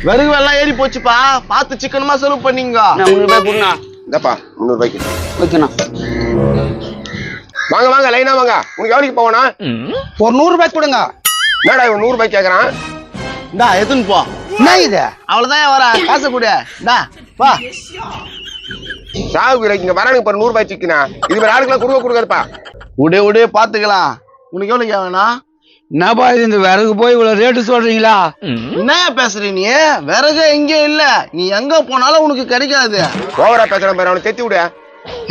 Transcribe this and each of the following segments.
விறகு எல்லாம் ஏறி போச்சுப்பா, பார்த்து சிக்கனமா செலவு பண்ணீங்க. 300 ரூபாய் கொடுண்ணா. இந்தப்பா 300 ரூபாய்க்கு. ஓகேண்ணா. வாங்க வாங்க லைனா வாங்க. உனக்கு எவ்வளவுக்கு போவனா? ஒரு 100 ரூபாய் கொடுங்க. என்னடா இவன் 100 ரூபாய் கேக்குறான்? டா எதுன்னு போ. என்ன இது? அவ்வளவுதான் வர காசு கூட. டா வா. சாவு இங்க வரானுங்க பாரு 100 ரூபாய் சிக்கனா. இது மாதிரி ஆளுக்கெல்லாம் கொடுக்காதுப்பா. உடே பாத்துக்கலாம். உனக்கு எவ்வளவு கேவனா? என்னப்பா இது, இந்த விறகு போய் இவ்வளவு ரேட்டு சொல்றீங்களா? என்ன பேசுற நீ? விறகு எங்க இல்ல, நீ எங்க போனாலும் உனக்கு கிடைக்காது. ஓவரா பேசுற பாரு, அவனை தெத்தி விடு.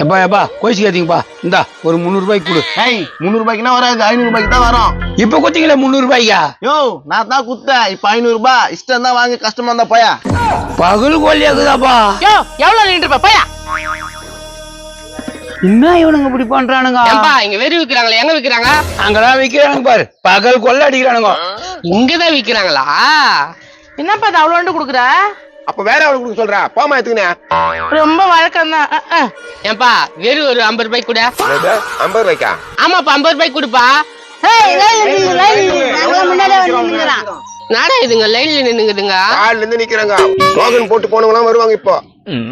எப்பா கோச்சிக்காதீங்கப்பா. இந்தா ஒரு 300 ரூபாய்க்கு கொடு. 300 ரூபாய்க்குனா வராது, 500 ரூபாய்க்கு தான் வரும். இப்ப குத்திங்களா 300 ரூபாய்க்கா? யோ நான் தான் குத்தேன், இப்ப 500 ரூபாய். இஷ்டம் தான் வாங்க, கஷ்டமா இருந்தா போயா. பகல் கொல்லியாக்குதாப்பா. யோ எவ்வளவு நின்றுப்பா போயா. என்ன இவனுங்க இப்படி பண்றானுங்க? இங்க வெறி விக்கிறாங்களா? எங்க விக்கிறாங்க? அங்கதான் விக்கிறானுங்க பாரு, பகல் கொள்ள அடிக்கிறானுங்க. இங்கதான் விக்கிறாங்களா? என்னப்பா இது அவ்வளவு குடுக்குற? அப்ப வேற அவளுக்கு கொடுக்க சொல்றா, போமா எடுத்துக்கினே. ரொம்ப வழக்கம் தான். ஏன்பா வெறும் ஒரு 50 ரூபாய் கூட. 50 ரூபாய்க்கா? ஆமாப்பா 50 ரூபாய் கொடுப்பா. நாடா இதுங்க லைன்ல நின்னுங்குதுங்க. கால்ல இருந்து நிக்கிறாங்க. டோக்கன் போட்டு போனவங்க வருவாங்க இப்போ.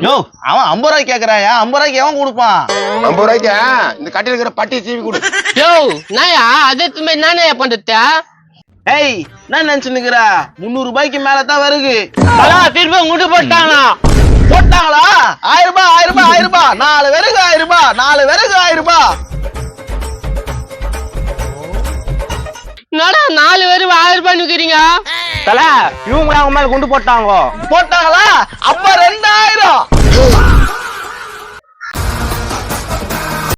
யோ அவன் 50 ரூபாய்க்கு கேக்குறாயா? 50 ரூபாய்க்கு எவன் கொடுப்பான்? 50 ரூபாய்க்கு இந்த கட்டில இருக்கிற பட்டி சீவி கொடு. யோ நாயா அதே நானே பண்றது. என்ன நினைச்சுன்னுக்குற? 300 ரூபாய்க்கு மேலதான் வருகு. திரும்ப முட்டு போட்டாங்களா? போட்டாங்களா? 1000 ரூபாய் 1000 ரூபாய் 1000 ரூபாய். 4 விறகு 1000 ரூபாய், 4 விறகு 1000 ரூபாய். என்னடா 4 பேரும் 1000 ரூபாய் நிக்கிறீங்க? தல இவங்க மேல கொண்டு போட்டாங்க. போட்டாங்களா? அப்ப 2000.